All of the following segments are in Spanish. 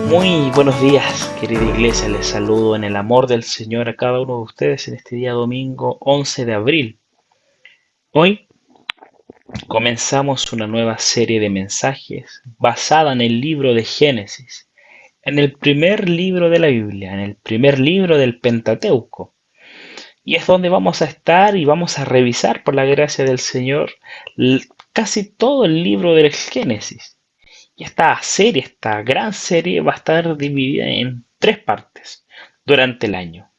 Muy buenos días, querida iglesia. Les saludo en el amor del Señor a cada uno de ustedes en este día domingo 11 de abril. Hoy comenzamos una nueva serie de mensajes basada en el libro de Génesis, en el primer libro de la Biblia, en el primer libro del Pentateuco. Y es donde vamos a estar y vamos a revisar por la gracia del Señor casi todo el libro del Génesis. Y esta serie, esta gran serie, va a estar dividida en tres partes durante el año.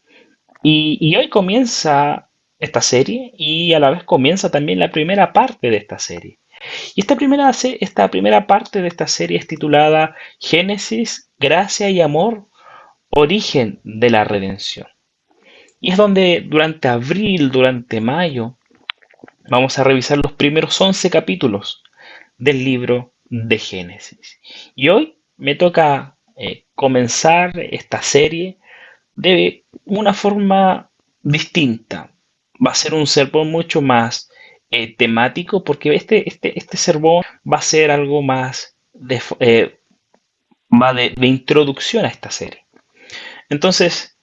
Y hoy comienza esta serie y a la vez comienza también la primera parte de esta serie. Y esta primera parte de esta serie es titulada Génesis, Gracia y Amor, Origen de la Redención. Y es donde durante abril, durante mayo, vamos a revisar los primeros 11 capítulos del libro de Génesis. Y hoy me toca comenzar esta serie de una forma distinta. Va a ser un sermón mucho más temático porque este sermón va a ser algo más de introducción a esta serie. Entonces,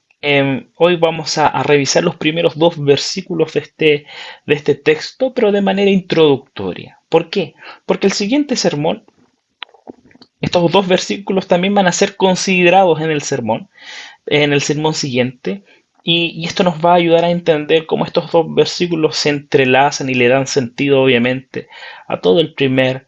hoy vamos a revisar los primeros dos versículos de este texto, pero de manera introductoria. ¿Por qué? Porque el siguiente sermón, estos dos versículos también van a ser considerados en el sermón siguiente, y esto nos va a ayudar a entender cómo estos dos versículos se entrelazan y le dan sentido, obviamente, a todo el primer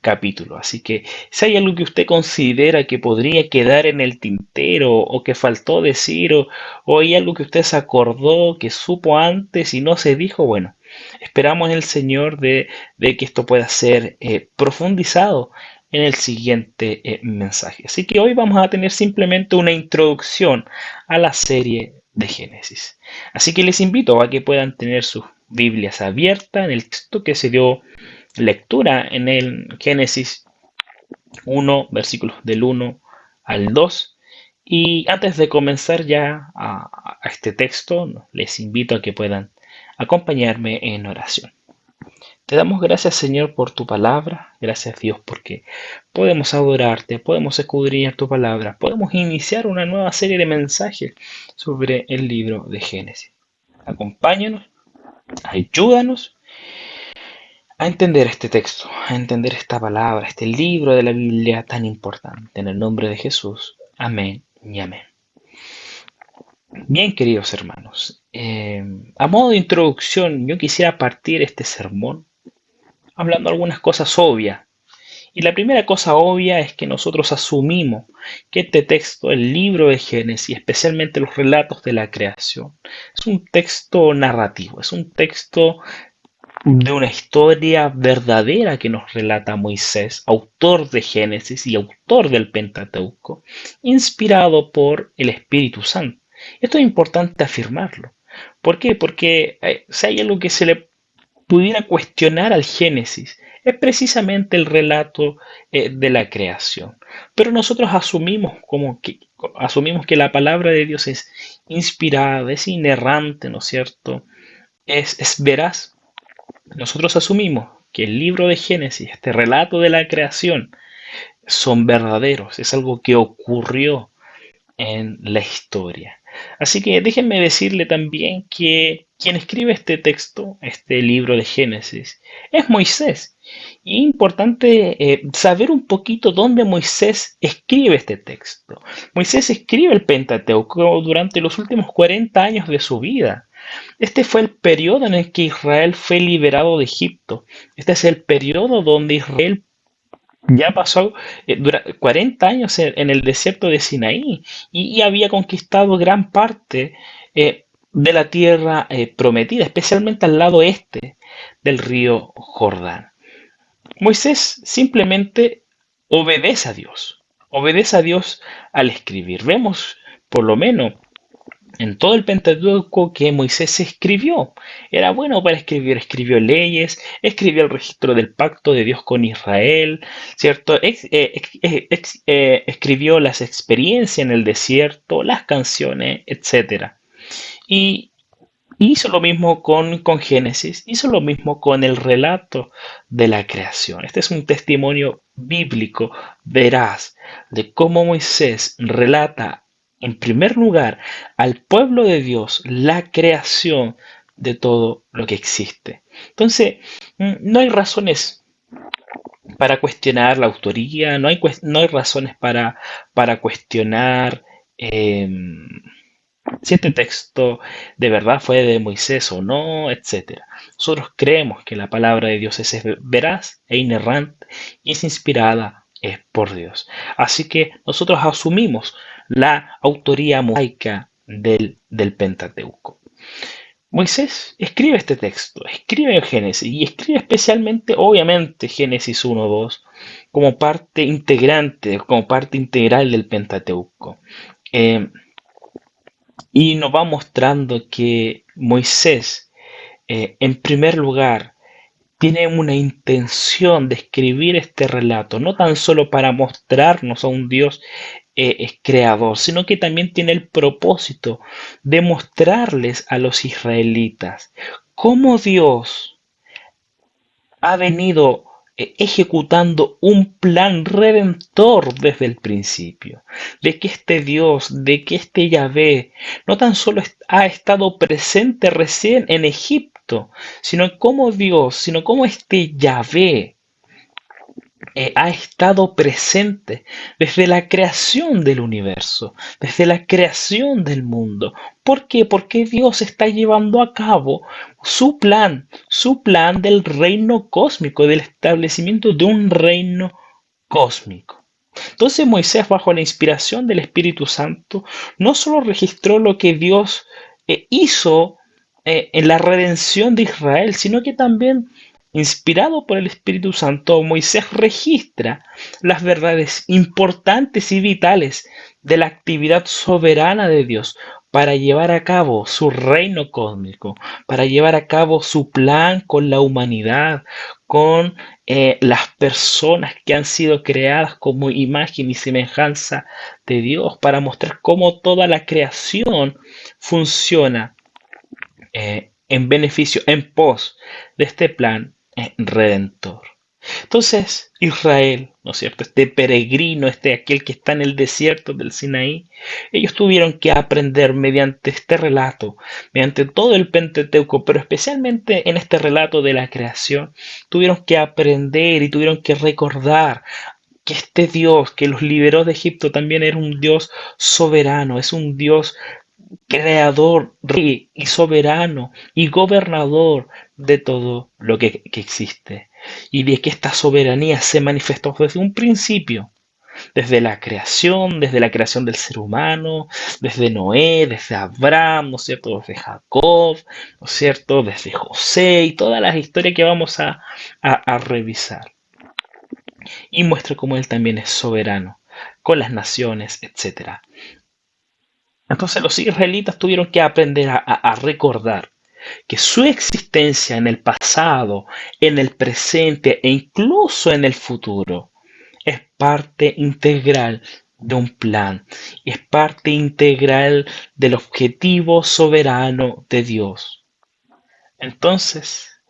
capítulo. Así que si hay algo que usted considera que podría quedar en el tintero o que faltó decir o hay algo que usted se acordó, que supo antes y no se dijo, bueno, esperamos en el Señor de que esto pueda ser profundizado en el siguiente mensaje. Así que hoy vamos a tener simplemente una introducción a la serie de Génesis. Así que les invito a que puedan tener sus Biblias abiertas en el texto que se dio lectura en el Génesis 1, versículos del 1 al 2. Y antes de comenzar ya a este texto, les invito a que puedan acompañarme en oración. Te damos gracias, Señor, por tu palabra. Gracias, Dios, porque podemos adorarte, podemos escudriñar tu palabra, podemos iniciar una nueva serie de mensajes sobre el libro de Génesis. Acompáñanos, ayúdanos a entender este texto, a entender esta palabra, este libro de la Biblia tan importante. En el nombre de Jesús. Amén y amén. Bien, queridos hermanos, a modo de introducción, yo quisiera partir este sermón hablando algunas cosas obvias. Y la primera cosa obvia es que nosotros asumimos que este texto, el libro de Génesis, especialmente los relatos de la creación, es un texto narrativo, es un texto de una historia verdadera que nos relata Moisés, autor de Génesis y autor del Pentateuco, inspirado por el Espíritu Santo. Esto es importante afirmarlo. ¿Por qué? Porque si hay algo que se le pudiera cuestionar al Génesis, es precisamente el relato de la creación. Pero nosotros asumimos que la palabra de Dios es inspirada, es inerrante, ¿no es cierto? Es veraz. Nosotros asumimos que el libro de Génesis, este relato de la creación, son verdaderos, es algo que ocurrió en la historia. Así que déjenme decirle también que quien escribe este texto, este libro de Génesis, es Moisés. Y es importante saber un poquito dónde Moisés escribe este texto. Moisés escribe el Pentateuco durante los últimos 40 años de su vida. Este fue el periodo en el que Israel fue liberado de Egipto. Este es el periodo donde Israel ya pasó 40 años en el desierto de Sinaí y había conquistado gran parte de la tierra prometida, especialmente al lado este del río Jordán. Moisés simplemente obedece a Dios al escribir. Vemos por lo menos en todo el Pentateuco que Moisés escribió. Era bueno para escribir, escribió leyes, escribió el registro del pacto de Dios con Israel, ¿cierto? Escribió las experiencias en el desierto, las canciones, etcétera. Y hizo lo mismo con Génesis, hizo lo mismo con el relato de la creación. Este es un testimonio bíblico veraz de cómo Moisés relata en primer lugar al pueblo de Dios la creación de todo lo que existe. Entonces, no hay razones para cuestionar la autoría, no hay razones para cuestionar eh, si este texto de verdad fue de Moisés o no, etcétera. Nosotros creemos que la palabra de Dios es veraz e inerrante y es inspirada por Dios. Así que nosotros asumimos la autoría mosaica del Pentateuco. Moisés escribe este texto, escribe en Génesis y escribe especialmente, obviamente, Génesis 1-2 como parte integrante, como parte integral del Pentateuco. Eh, y nos va mostrando que Moisés, en primer lugar, tiene una intención de escribir este relato, no tan solo para mostrarnos a un Dios creador, sino que también tiene el propósito de mostrarles a los israelitas cómo Dios ha venido ejecutando un plan redentor desde el principio, de que este Dios, de que este Yahvé, no tan solo ha estado presente recién en Egipto, sino como Dios, sino como este Yahvé ha estado presente desde la creación del universo, desde la creación del mundo. ¿Por qué? Porque Dios está llevando a cabo su plan del reino cósmico, del establecimiento de un reino cósmico. Entonces Moisés, bajo la inspiración del Espíritu Santo, no solo registró lo que Dios hizo en la redención de Israel, sino que también, inspirado por el Espíritu Santo, Moisés registra las verdades importantes y vitales de la actividad soberana de Dios para llevar a cabo su reino cósmico, para llevar a cabo su plan con la humanidad, con las personas que han sido creadas como imagen y semejanza de Dios, para mostrar cómo toda la creación funciona en beneficio, en pos de este plan redentor. Entonces, Israel, ¿no es cierto? Este peregrino, aquel que está en el desierto del Sinaí, ellos tuvieron que aprender mediante este relato, mediante todo el Pentateuco, pero especialmente en este relato de la creación, tuvieron que aprender y tuvieron que recordar que este Dios que los liberó de Egipto también era un Dios soberano, es un Dios creador, rey y soberano y gobernador de todo lo que existe. Y de que esta soberanía se manifestó desde un principio, desde la creación del ser humano, desde Noé, desde Abraham, ¿no es cierto? Desde Jacob, ¿no es cierto? Desde José y todas las historias que vamos a revisar. Y muestra cómo Él también es soberano con las naciones, etcétera. Entonces los israelitas tuvieron que aprender a recordar que su existencia en el pasado, en el presente e incluso en el futuro es parte integral de un plan, es parte integral del objetivo soberano de Dios. Entonces,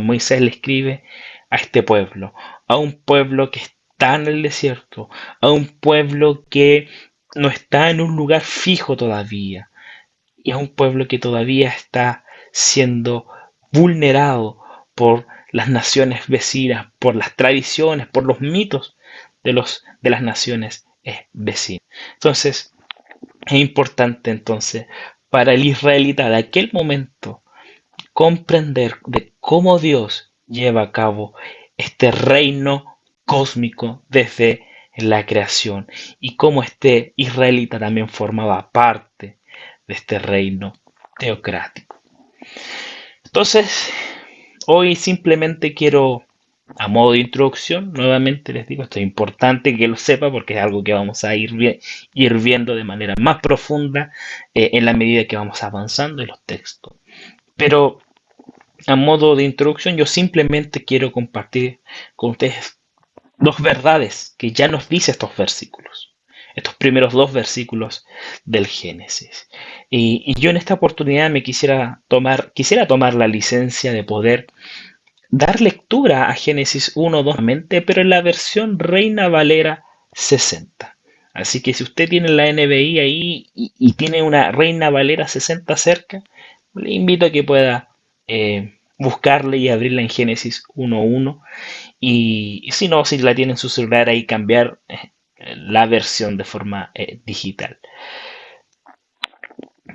Moisés le escribe a este pueblo, a un pueblo que está en el desierto, a un pueblo que no está en un lugar fijo todavía, y a un pueblo que todavía está siendo vulnerado por las naciones vecinas, por las tradiciones, por los mitos de las naciones vecinas. Entonces, es importante entonces para el israelita de aquel momento comprender de cómo Dios lleva a cabo este reino cósmico desde la creación y cómo este israelita también formaba parte de este reino teocrático. Entonces, hoy simplemente quiero, a modo de introducción, nuevamente les digo, esto es importante que lo sepa porque es algo que vamos a ir viendo de manera más profunda en la medida que vamos avanzando en los textos. Pero a modo de introducción, yo simplemente quiero compartir con ustedes dos verdades que ya nos dice estos versículos, estos primeros dos versículos del Génesis. Y yo en esta oportunidad quisiera tomar la licencia de poder dar lectura a Génesis 1:2 nuevamente, pero en la versión Reina Valera 60. Así que si usted tiene la NBI ahí y tiene una Reina Valera 60 cerca, le invito a que pueda buscarla y abrirla en Génesis 1:1. Y si no, si la tiene en su celular ahí, cambiar la versión de forma digital.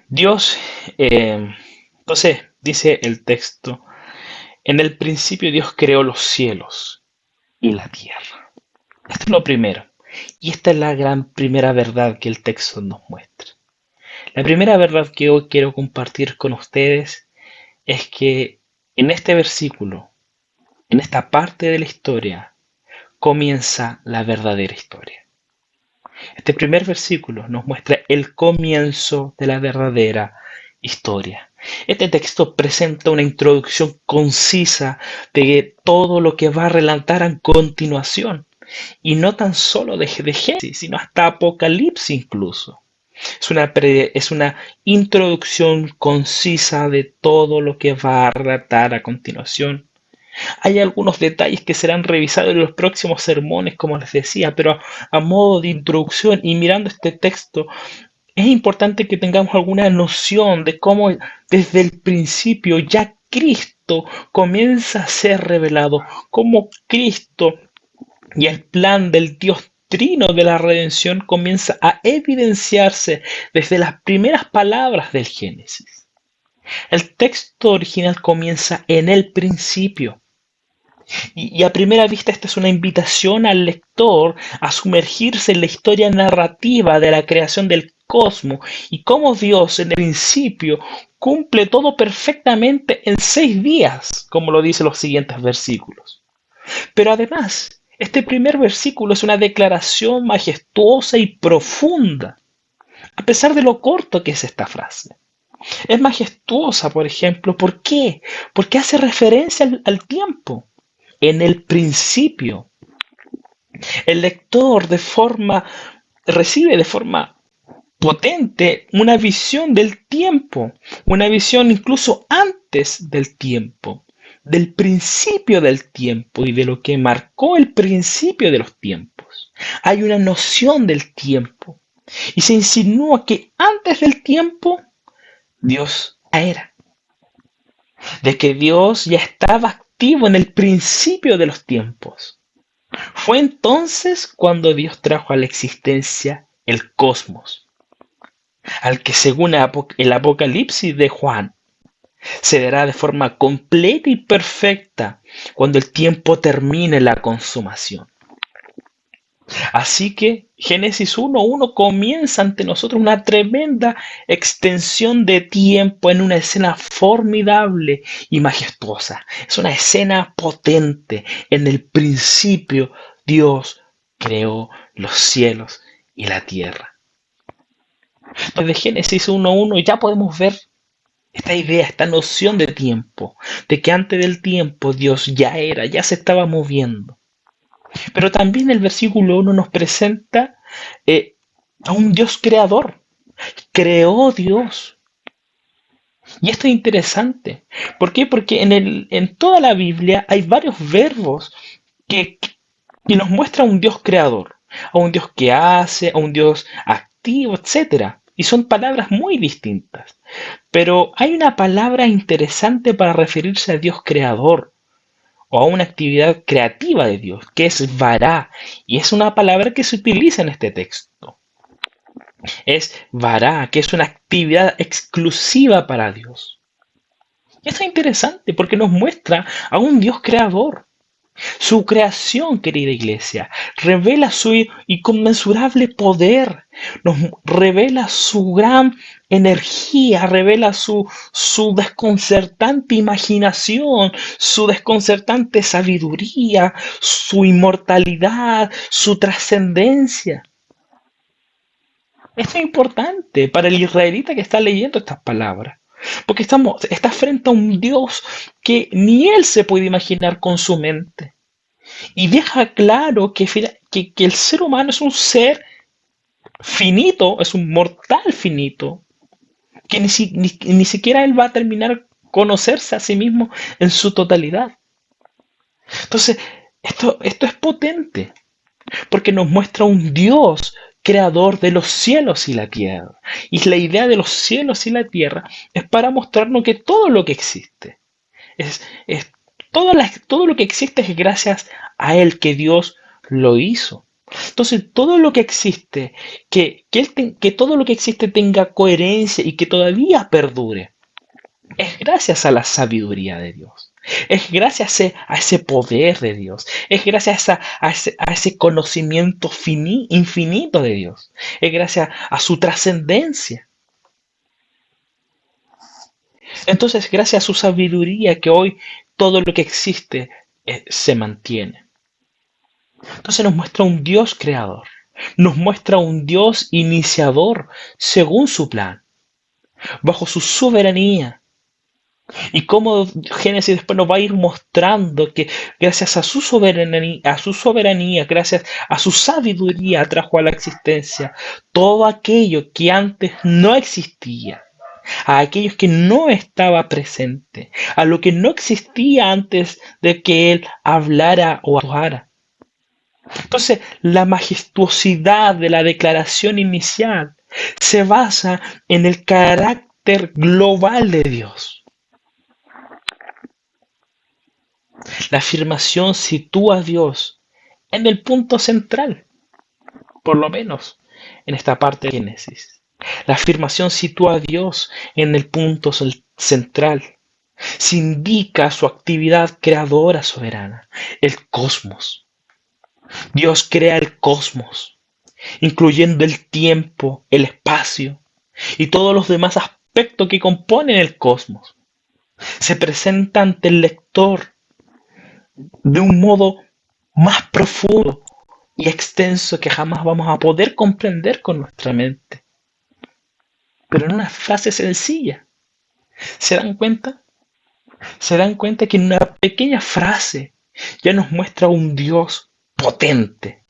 Dios, entonces, dice el texto, en el principio Dios creó los cielos y la tierra. Esto es lo primero. Y esta es la gran primera verdad que el texto nos muestra. La primera verdad que hoy quiero compartir con ustedes es que en este versículo, en esta parte de la historia, comienza la verdadera historia. Este primer versículo nos muestra el comienzo de la verdadera historia. Este texto presenta una introducción concisa de todo lo que va a relatar a continuación. Y no tan solo de Génesis, sino hasta Apocalipsis incluso. Es una introducción concisa de todo lo que va a relatar a continuación. Hay algunos detalles que serán revisados en los próximos sermones, como les decía, pero a modo de introducción y mirando este texto, es importante que tengamos alguna noción de cómo desde el principio ya Cristo comienza a ser revelado, cómo Cristo y el plan del Dios Trino de la redención comienza a evidenciarse desde las primeras palabras del Génesis. El texto original comienza en el principio. Y a primera vista esta es una invitación al lector a sumergirse en la historia narrativa de la creación del cosmos y cómo Dios en el principio cumple todo perfectamente en 6 días, como lo dicen los siguientes versículos. Pero además, este primer versículo es una declaración majestuosa y profunda, a pesar de lo corto que es esta frase. Es majestuosa, por ejemplo, ¿por qué? Porque hace referencia al tiempo. En el principio, el lector recibe de forma potente una visión del tiempo, una visión incluso antes del tiempo, del principio del tiempo y de lo que marcó el principio de los tiempos. Hay una noción del tiempo y se insinúa que antes del tiempo Dios era, de que Dios ya estaba activo en el principio de los tiempos. Fue entonces cuando Dios trajo a la existencia el cosmos, al que según el Apocalipsis de Juan, se verá de forma completa y perfecta cuando el tiempo termine la consumación. Así que Génesis 1:1 comienza ante nosotros una tremenda extensión de tiempo en una escena formidable y majestuosa. Es una escena potente. En el principio Dios creó los cielos y la tierra. Desde Génesis 1:1 ya podemos ver esta idea, esta noción de tiempo, de que antes del tiempo Dios ya era, ya se estaba moviendo. Pero también el versículo 1 nos presenta a un Dios creador. Creó Dios. Y esto es interesante. ¿Por qué? Porque en toda la Biblia hay varios verbos que, que nos muestran a un Dios creador, a un Dios que hace, a un Dios activo, etcétera. Y son palabras muy distintas. Pero hay una palabra interesante para referirse a Dios creador o a una actividad creativa de Dios, que es vará, y es una palabra que se utiliza en este texto. Es vará, que es una actividad exclusiva para Dios. Y esto es interesante porque nos muestra a un Dios creador. Su creación, querida iglesia, revela su inconmensurable poder, nos revela su gran energía, revela su desconcertante imaginación, su desconcertante sabiduría, su inmortalidad, su trascendencia. Esto es importante para el israelita que está leyendo estas palabras. Porque está frente a un Dios que ni él se puede imaginar con su mente. Y deja claro que el ser humano es un ser finito, es un mortal finito, que ni siquiera él va a terminar conocerse a sí mismo en su totalidad. Entonces, esto es potente, porque nos muestra un Dios creador de los cielos y la tierra. Y la idea de los cielos y la tierra es para mostrarnos que todo lo que existe, es todo lo que existe es gracias a Él, que Dios lo hizo. Entonces, todo lo que existe, que todo lo que existe tenga coherencia y que todavía perdure, es gracias a la sabiduría de Dios. Es gracias a ese poder de Dios. Es gracias a ese conocimiento infinito de Dios. Es gracias a su trascendencia. Entonces, gracias a su sabiduría que hoy todo lo que existe se mantiene. Entonces nos muestra un Dios creador. Nos muestra un Dios iniciador según su plan, bajo su soberanía. Y cómo Génesis después nos va a ir mostrando que gracias a su soberanía, gracias a su sabiduría, trajo a la existencia todo aquello que antes no existía, a aquellos que no estaba presente, a lo que no existía antes de que Él hablara o actuara. Entonces, la majestuosidad de la declaración inicial se basa en el carácter global de Dios. La afirmación sitúa a Dios en el punto central, por lo menos en esta parte de Génesis. La afirmación sitúa a Dios en el punto central. Se indica su actividad creadora soberana, el cosmos. Dios crea el cosmos, incluyendo el tiempo, el espacio y todos los demás aspectos que componen el cosmos. Se presenta ante el lector de un modo más profundo y extenso que jamás vamos a poder comprender con nuestra mente. Pero en una frase sencilla. ¿Se dan cuenta? Se dan cuenta que en una pequeña frase ya nos muestra un Dios potente,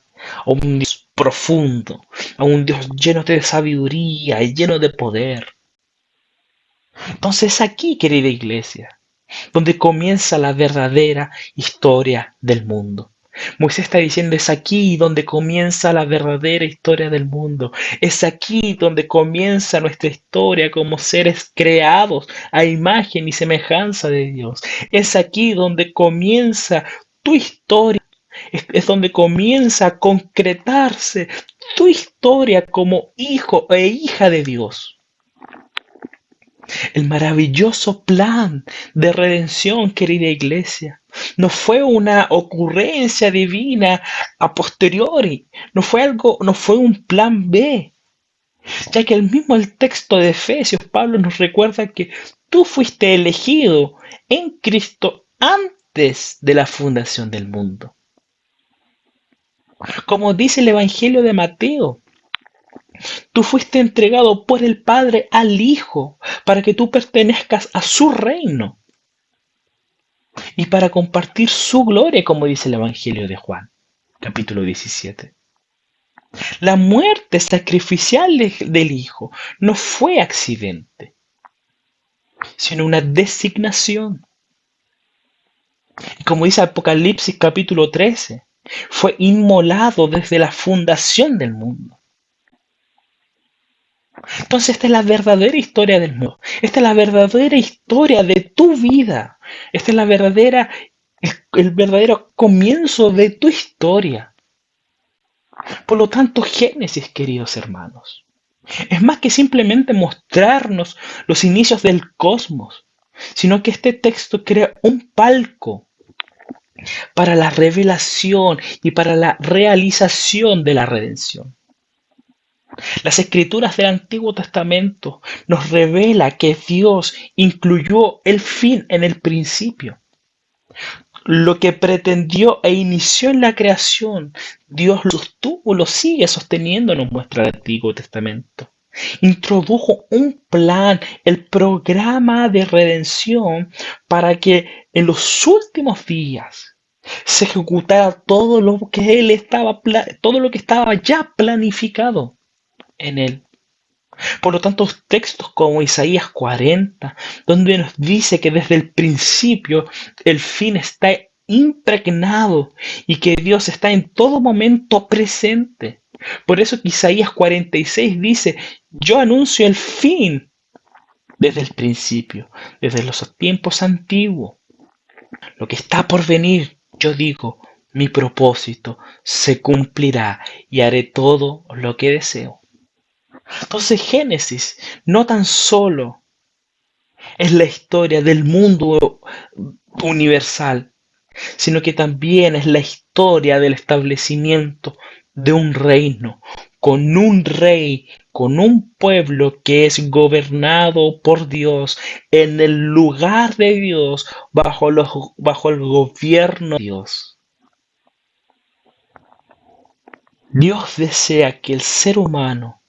a un Dios profundo, a un Dios lleno de sabiduría y lleno de poder. Entonces aquí, querida iglesia, donde comienza la verdadera historia del mundo. Moisés está diciendo, es aquí donde comienza la verdadera historia del mundo. Es aquí donde comienza nuestra historia como seres creados a imagen y semejanza de Dios. Es aquí donde comienza tu historia. Es donde comienza a concretarse tu historia como hijo e hija de Dios. El maravilloso plan de redención, querida iglesia, no fue una ocurrencia divina a posteriori, no fue un plan B, ya que el texto de Efesios, Pablo nos recuerda que tú fuiste elegido en Cristo antes de la fundación del mundo. Como dice el Evangelio de Mateo, tú fuiste entregado por el Padre al Hijo para que tú pertenezcas a su reino y para compartir su gloria, como dice el Evangelio de Juan, capítulo 17. La muerte sacrificial del Hijo no fue accidente, sino una designación. Y como dice Apocalipsis capítulo 13, fue inmolado desde la fundación del mundo. Entonces esta es la verdadera historia del mundo. Esta es la verdadera historia de tu vida. Esta es el verdadero comienzo de tu historia. Por lo tanto, Génesis, queridos hermanos, es más que simplemente mostrarnos los inicios del cosmos, sino que este texto crea un palco para la revelación y para la realización de la redención. Las escrituras del Antiguo Testamento nos revela que Dios incluyó el fin en el principio. Lo que pretendió e inició en la creación, Dios lo sostuvo, lo sigue sosteniendo, nos muestra el Antiguo Testamento. Introdujo un plan, el programa de redención, para que en los últimos días se ejecutara todo lo que estaba ya planificado en él. Por lo tanto, textos como Isaías 40, donde nos dice que desde el principio el fin está impregnado y que Dios está en todo momento presente. Por eso que Isaías 46 dice, yo anuncio el fin desde el principio, desde los tiempos antiguos. Lo que está por venir, yo digo, mi propósito se cumplirá y haré todo lo que deseo. Entonces Génesis no tan solo es la historia del mundo universal, sino que también es la historia del establecimiento de un reino, con un rey, con un pueblo que es gobernado por Dios, en el lugar de Dios, bajo el gobierno de Dios. Dios desea que el ser humano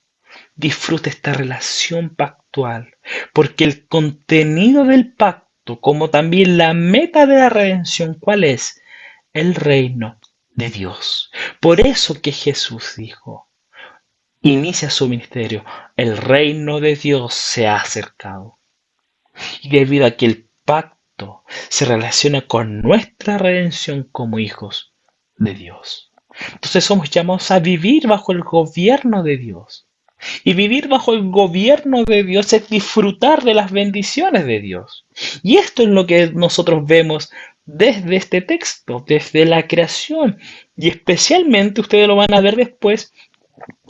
disfrute esta relación pactual, porque el contenido del pacto, como también la meta de la redención, ¿cuál es? El reino de Dios. Por eso que Jesús dijo, inicia su ministerio, el reino de Dios se ha acercado. Y debido a que el pacto se relaciona con nuestra redención como hijos de Dios. Entonces somos llamados a vivir bajo el gobierno de Dios. Y vivir bajo el gobierno de Dios es disfrutar de las bendiciones de Dios. Y esto es lo que nosotros vemos desde este texto, desde la creación. Y especialmente ustedes lo van a ver después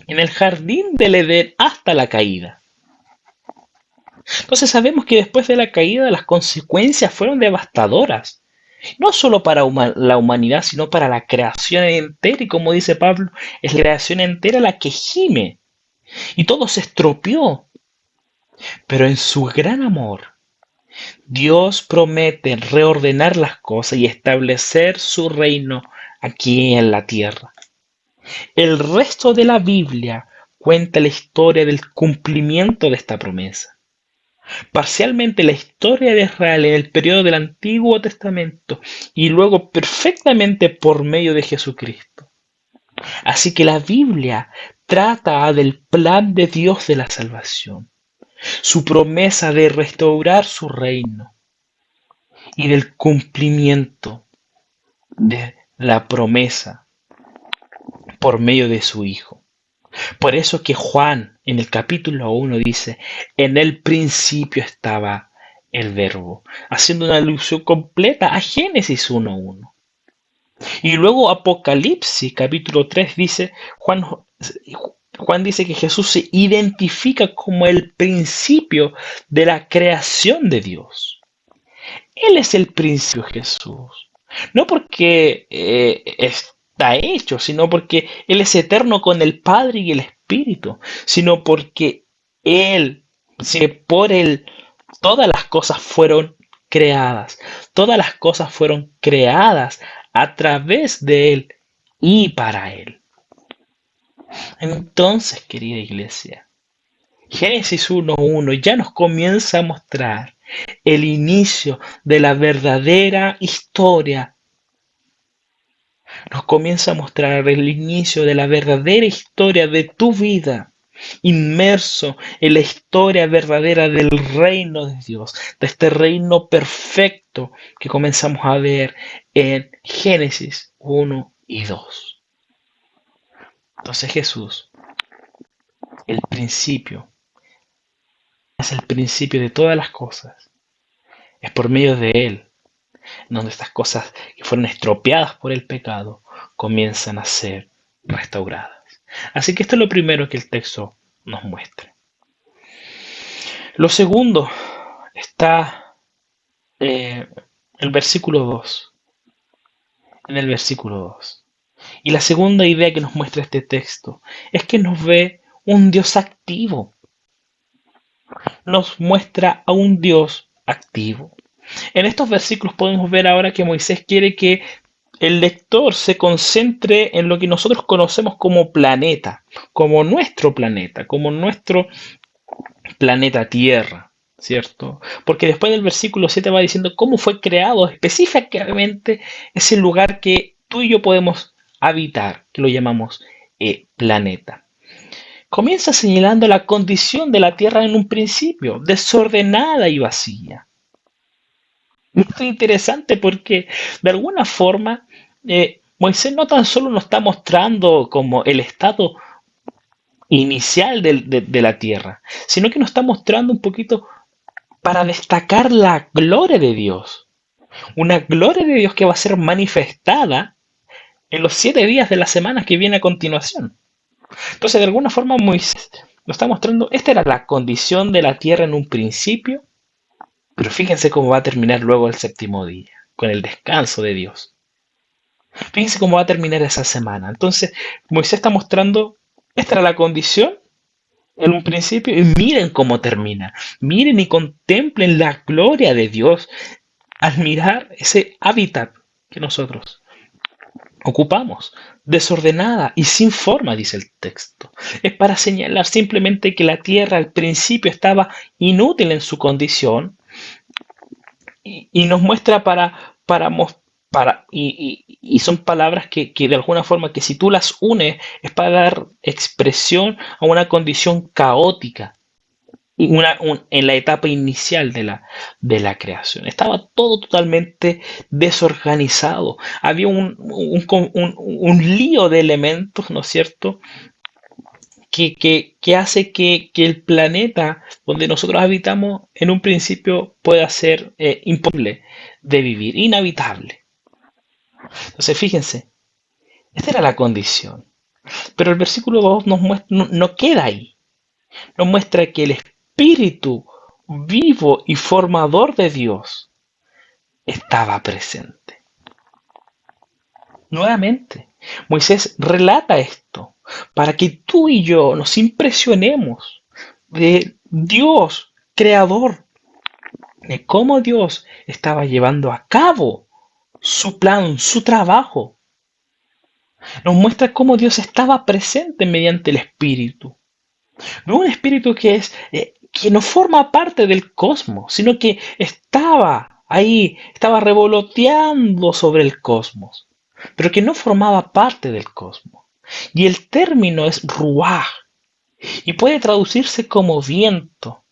en el jardín del Edén hasta la caída. Entonces sabemos que después de la caída las consecuencias fueron devastadoras. No solo para la humanidad, sino para la creación entera. Y como dice Pablo, es la creación entera la que gime. Y todo se estropeó. Pero en su gran amor, Dios promete reordenar las cosas y establecer su reino aquí en la tierra. El resto de la Biblia cuenta la historia del cumplimiento de esta promesa. Parcialmente la historia de Israel en el periodo del Antiguo Testamento y luego perfectamente por medio de Jesucristo. Así que la Biblia trata del plan de Dios de la salvación, su promesa de restaurar su reino y del cumplimiento de la promesa por medio de su Hijo. Por eso que Juan en el capítulo 1 dice, en el principio estaba el verbo, haciendo una alusión completa a Génesis 1:1. Y luego Apocalipsis capítulo 3 dice, Juan dice que Jesús se identifica como el principio de la creación de Dios. Él es el principio, Jesús. No porque está hecho, sino porque Él es eterno con el Padre y el Espíritu, sino porque Él, por Él, todas las cosas fueron creadas. Todas las cosas fueron creadas a través de Él y para Él. Entonces, querida iglesia, Génesis 1:1 ya nos comienza a mostrar el inicio de la verdadera historia. Nos comienza a mostrar el inicio de la verdadera historia de tu vida, inmerso en la historia verdadera del reino de Dios, de este reino perfecto que comenzamos a ver en Génesis 1 y 2. Entonces Jesús, el principio, es el principio de todas las cosas. Es por medio de Él donde estas cosas que fueron estropeadas por el pecado comienzan a ser restauradas. Así que esto es lo primero que el texto nos muestra. Lo segundo está el versículo 2. En el versículo 2. Y la segunda idea que nos muestra este texto es que nos ve un Dios activo. Nos muestra a un Dios activo. En estos versículos podemos ver ahora que Moisés quiere que el lector se concentre en lo que nosotros conocemos como planeta, como nuestro planeta Tierra, ¿cierto? Porque después del versículo 7 va diciendo cómo fue creado específicamente ese lugar que tú y yo podemos habitar, que lo llamamos planeta. Comienza señalando la condición de la Tierra en un principio, desordenada y vacía. Esto es interesante porque de alguna forma Moisés no tan solo nos está mostrando como el estado inicial de la tierra, sino que nos está mostrando un poquito para destacar la gloria de Dios. Una gloria de Dios que va a ser manifestada en los 7 días de la semana que viene a continuación. Entonces, de alguna forma, Moisés nos está mostrando, esta era la condición de la tierra en un principio, pero fíjense cómo va a terminar luego el séptimo día, con el descanso de Dios. Fíjense cómo va a terminar esa semana. Entonces, Moisés está mostrando, esta era la condición en un principio, y miren cómo termina. Miren y contemplen la gloria de Dios al mirar ese hábitat que nosotros ocupamos, desordenada y sin forma, dice el texto. Es para señalar simplemente que la tierra al principio estaba inútil en su condición y nos muestra y son palabras que de alguna forma que si tú las unes es para dar expresión a una condición caótica y en la etapa inicial de la creación. Estaba todo totalmente desorganizado. Había un lío de elementos, ¿no es cierto?, que hace que el planeta donde nosotros habitamos en un principio pueda ser imposible de vivir, inhabitable. Entonces, fíjense, esta era la condición. Pero el versículo 2 no queda ahí. Nos muestra que el Espíritu vivo y formador de Dios estaba presente. Nuevamente, Moisés relata esto para que tú y yo nos impresionemos de Dios, creador, de cómo Dios estaba llevando a cabo su plan, su trabajo. Nos muestra cómo Dios estaba presente mediante el Espíritu. No un espíritu que no forma parte del cosmos, sino que estaba ahí, estaba revoloteando sobre el cosmos, pero que no formaba parte del cosmos. Y el término es ruaj y puede traducirse como viento,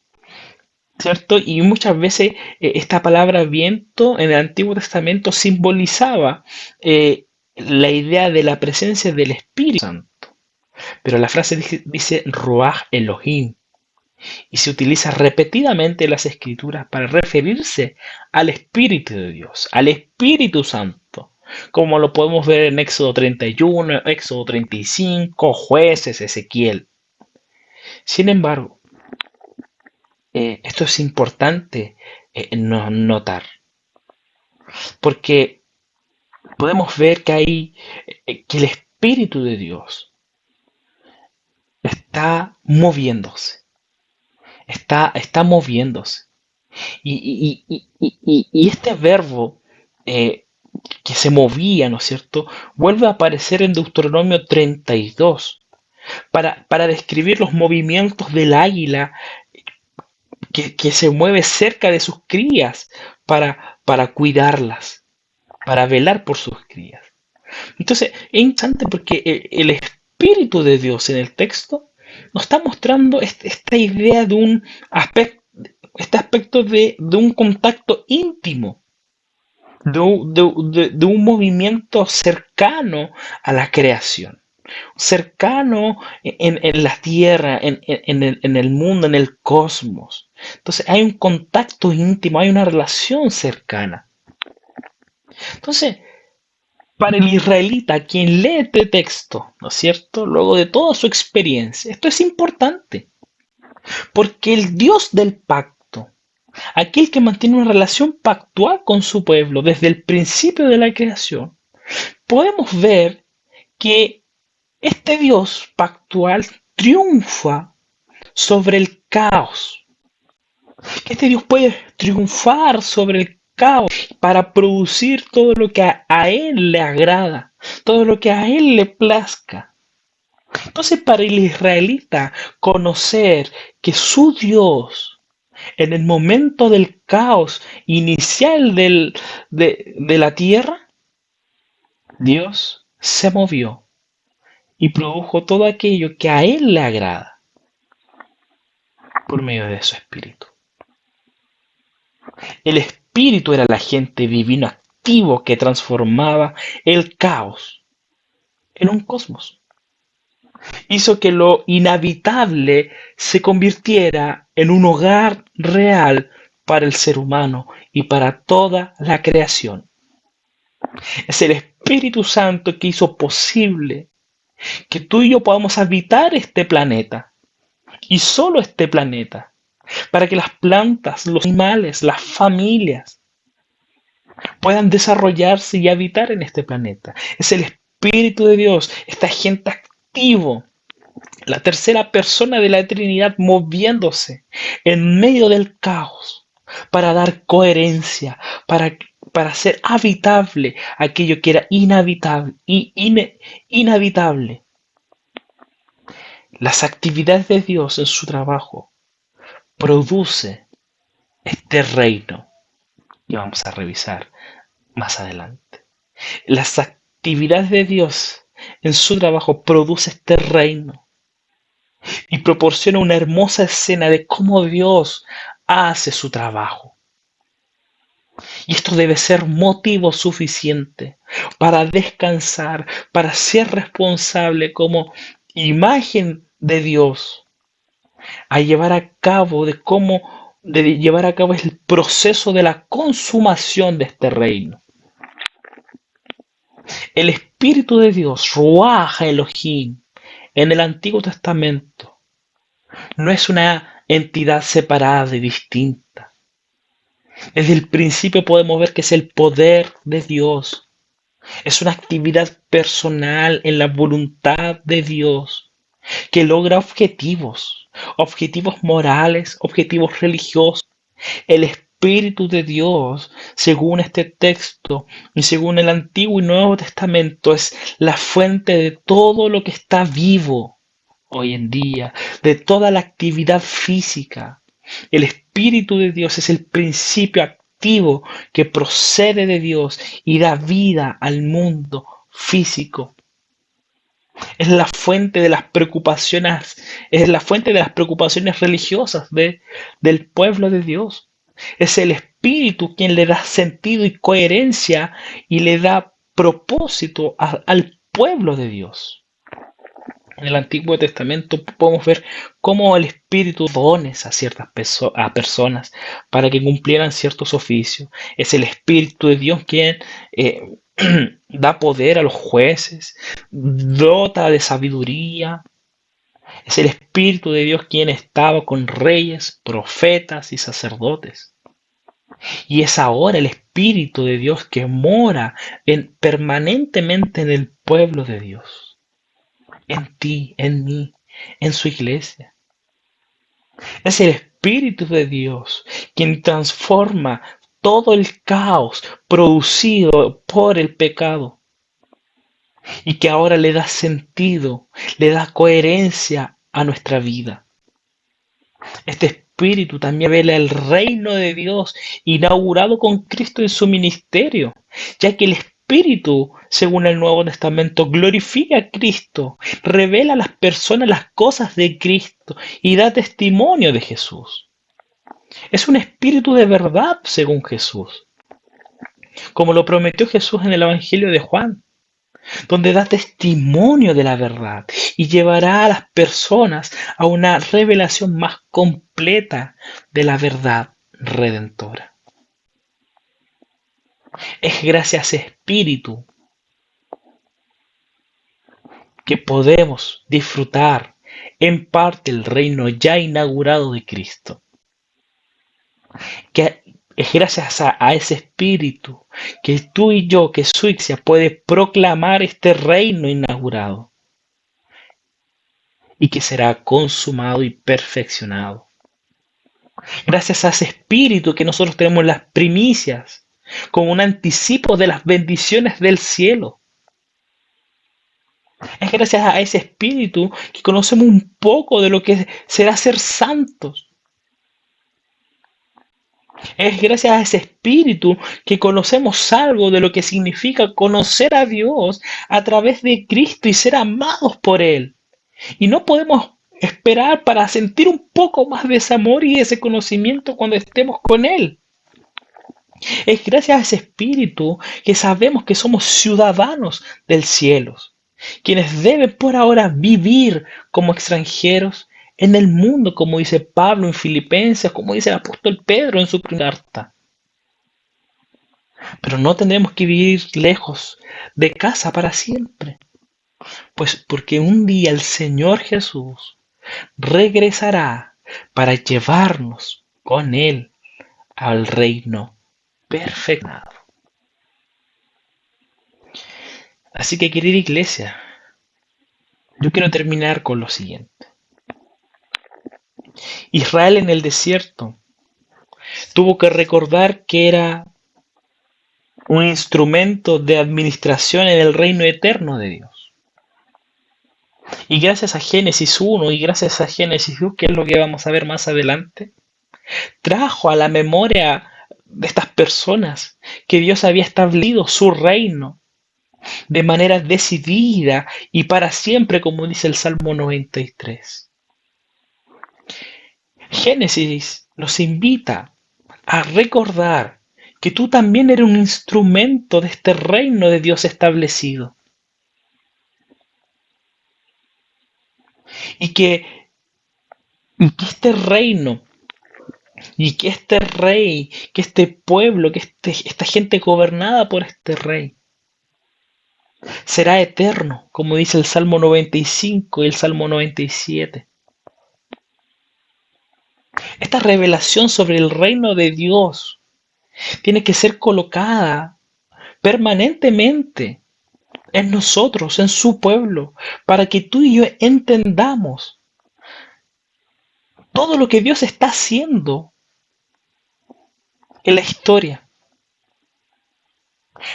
¿cierto? Y muchas veces esta palabra viento en el Antiguo Testamento simbolizaba la idea de la presencia del Espíritu Santo. Pero la frase dice Ruach Elohim y se utiliza repetidamente en las Escrituras para referirse al Espíritu de Dios, al Espíritu Santo, como lo podemos ver en Éxodo 31, Éxodo 35, Jueces, Ezequiel. Sin embargo, esto es importante notar, porque podemos ver que el Espíritu de Dios está moviéndose, está moviéndose. Y este verbo que se movía, ¿no es cierto?, vuelve a aparecer en Deuteronomio 32 para describir los movimientos del águila que se mueve cerca de sus crías para cuidarlas, para velar por sus crías. Entonces, es interesante porque el Espíritu de Dios en el texto nos está mostrando esta idea de un aspecto, este aspecto de un contacto íntimo, de un movimiento cercano a la creación, cercano en la tierra, en el mundo, en el cosmos. Entonces hay un contacto íntimo, hay una relación cercana. Entonces, para el israelita, quien lee este texto, ¿no es cierto?, luego de toda su experiencia, esto es importante, porque el Dios del pacto, aquel que mantiene una relación pactual con su pueblo desde el principio de la creación, podemos ver que este Dios pactual triunfa sobre el caos. Que este Dios puede triunfar sobre el caos para producir todo lo que a Él le agrada, todo lo que a Él le plazca. Entonces, para el israelita, conocer que su Dios, en el momento del caos inicial de la tierra, Dios se movió y produjo todo aquello que a Él le agrada por medio de su Espíritu. El Espíritu era el agente divino activo que transformaba el caos en un cosmos. Hizo que lo inhabitable se convirtiera en un hogar real para el ser humano y para toda la creación. Es el Espíritu Santo que hizo posible que tú y yo podamos habitar este planeta, y solo este planeta, para que las plantas, los animales, las familias puedan desarrollarse y habitar en este planeta. Es el Espíritu de Dios, este agente activo, la tercera persona de la Trinidad moviéndose en medio del caos para dar coherencia, para hacer habitable aquello que era inhabitable inhabitable. Las actividades de Dios en su trabajo produce este reino que vamos a revisar más adelante. Las actividades de Dios en su trabajo produce este reino y proporciona una hermosa escena de cómo Dios hace su trabajo. Y esto debe ser motivo suficiente para descansar, para ser responsable como imagen de Dios, a llevar a cabo de llevar a cabo el proceso de la consumación de este reino. El Espíritu de Dios, Ruach Elohim, en el Antiguo Testamento, no es una entidad separada y distinta. Desde el principio podemos ver que es el poder de Dios. Es una actividad personal en la voluntad de Dios que logra objetivos morales, objetivos religiosos. El Espíritu de Dios, según este texto y según el Antiguo y Nuevo Testamento, es la fuente de todo lo que está vivo hoy en día, de toda la actividad física. El Espíritu de Dios es el principio activo que procede de Dios y da vida al mundo físico. Es la fuente de las preocupaciones, es la fuente de las preocupaciones religiosas del pueblo de Dios. Es el Espíritu quien le da sentido y coherencia y le da propósito al pueblo de Dios. En el Antiguo Testamento podemos ver cómo el Espíritu dones a ciertas personas para que cumplieran ciertos oficios. Es el Espíritu de Dios quien da poder a los jueces, dota de sabiduría. Es el Espíritu de Dios quien estaba con reyes, profetas y sacerdotes. Y es ahora el Espíritu de Dios que mora permanentemente en el pueblo de Dios, en ti, en mí, en su iglesia. Es el Espíritu de Dios quien transforma todo el caos producido por el pecado y que ahora le da sentido, le da coherencia a nuestra vida. Este Espíritu también vela el reino de Dios inaugurado con Cristo en su ministerio, ya que el Espíritu, según el Nuevo Testamento, glorifica a Cristo, revela a las personas las cosas de Cristo y da testimonio de Jesús. Es un espíritu de verdad, según Jesús, como lo prometió Jesús en el Evangelio de Juan, donde da testimonio de la verdad y llevará a las personas a una revelación más completa de la verdad redentora. Es gracias a ese espíritu que podemos disfrutar en parte el reino ya inaugurado de Cristo. Que es gracias a ese espíritu que tú y yo, que su iglesia puede proclamar este reino inaugurado y que será consumado y perfeccionado. Gracias a ese espíritu que nosotros tenemos las primicias como un anticipo de las bendiciones del cielo. Es gracias a ese espíritu que conocemos un poco de lo que será ser santos. Es gracias a ese espíritu que conocemos algo de lo que significa conocer a Dios a través de Cristo y ser amados por Él. Y no podemos esperar para sentir un poco más de ese amor y ese conocimiento cuando estemos con Él. Es gracias a ese Espíritu que sabemos que somos ciudadanos del cielo, quienes deben por ahora vivir como extranjeros en el mundo, como dice Pablo en Filipenses, como dice el apóstol Pedro en su primera carta. Pero no tendremos que vivir lejos de casa para siempre, pues porque un día el Señor Jesús regresará para llevarnos con Él al reino perfecto. Así que, querida iglesia, yo quiero terminar con lo siguiente. Israel en el desierto tuvo que recordar que era un instrumento de administración en el reino eterno de Dios. Y gracias a Génesis 1 y gracias a Génesis 2, que es lo que vamos a ver más adelante, trajo a la memoria de estas personas que Dios había establecido su reino de manera decidida y para siempre, como dice el Salmo 93. Génesis nos invita a recordar que tú también eres un instrumento de este reino de Dios establecido y que este reino y que este rey, que este pueblo, esta gente gobernada por este rey será eterno, como dice el Salmo 95 y el Salmo 97. Esta revelación sobre el reino de Dios tiene que ser colocada permanentemente en nosotros, en su pueblo, para que tú y yo entendamos todo lo que Dios está haciendo en la historia.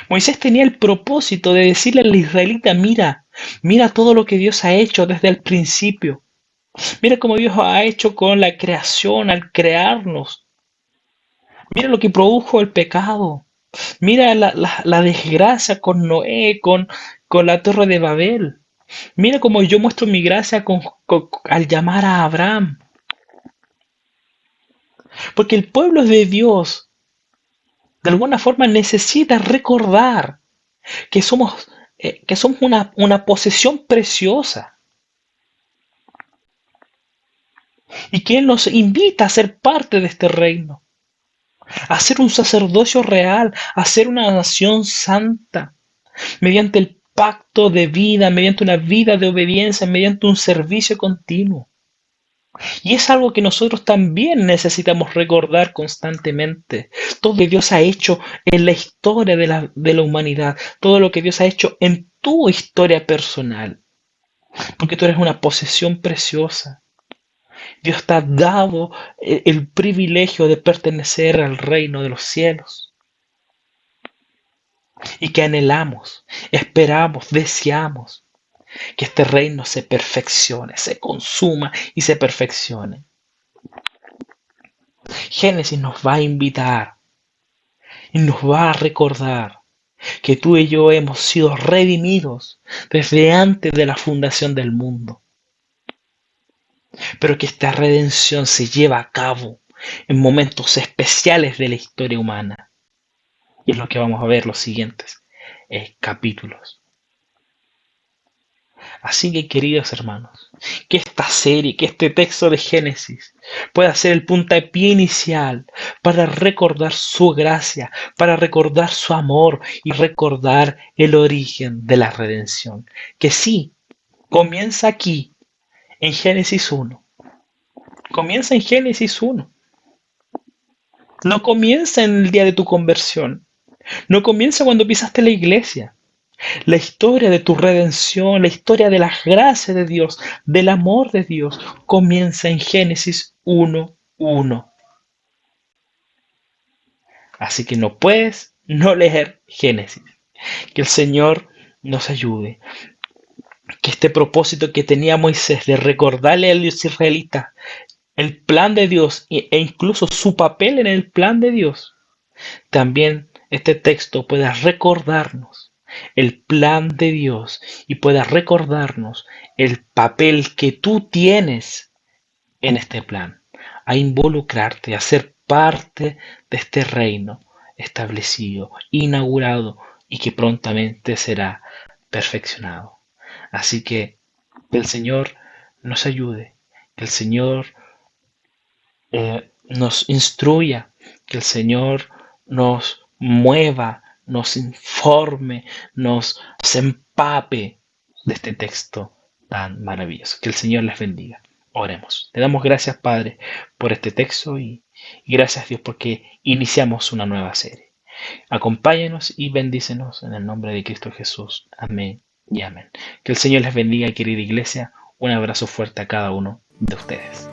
Moisés tenía el propósito de decirle al israelita, mira todo lo que Dios ha hecho desde el principio. Mira cómo Dios ha hecho con la creación al crearnos. Mira lo que produjo el pecado. Mira la desgracia con Noé, con la torre de Babel. Mira cómo yo muestro mi gracia al llamar a Abraham. Porque el pueblo de Dios, de alguna forma, necesita recordar que somos una posesión preciosa y que Él nos invita a ser parte de este reino, a ser un sacerdocio real, a ser una nación santa, mediante el pacto de vida, mediante una vida de obediencia, mediante un servicio continuo. Y es algo que nosotros también necesitamos recordar constantemente. Todo lo que Dios ha hecho en la historia de la humanidad, todo lo que Dios ha hecho en tu historia personal, porque tú eres una posesión preciosa. Dios te ha dado el privilegio de pertenecer al reino de los cielos y que anhelamos, esperamos, deseamos que este reino se perfeccione, se consuma y se perfeccione. Génesis nos va a invitar y nos va a recordar que tú y yo hemos sido redimidos desde antes de la fundación del mundo, pero que esta redención se lleva a cabo en momentos especiales de la historia humana. Y es lo que vamos a ver los siguientes capítulos. Así que, queridos hermanos, que esta serie, que este texto de Génesis pueda ser el puntapié inicial para recordar su gracia, para recordar su amor y recordar el origen de la redención. Que sí, comienza aquí, en Génesis 1. Comienza en Génesis 1. No comienza en el día de tu conversión. No comienza cuando pisaste la iglesia. La historia de tu redención, la historia de la gracia de Dios, del amor de Dios, comienza en Génesis 1:1. Así que no puedes no leer Génesis. Que el Señor nos ayude. Que este propósito que tenía Moisés de recordarle a los israelitas el plan de Dios e incluso su papel en el plan de Dios, también este texto pueda recordarnos el plan de Dios y pueda recordarnos el papel que tú tienes en este plan, a involucrarte, a ser parte de este reino establecido, inaugurado y que prontamente será perfeccionado. Así que el Señor nos ayude, que el Señor nos instruya, que el Señor nos mueva, nos informe, nos se empape de este texto tan maravilloso. Que el Señor les bendiga. Oremos. Te damos gracias, Padre, por este texto y gracias, Dios, porque iniciamos una nueva serie. Acompáñenos y bendícenos en el nombre de Cristo Jesús. Amén y amén. Que el Señor les bendiga, querida iglesia. Un abrazo fuerte a cada uno de ustedes.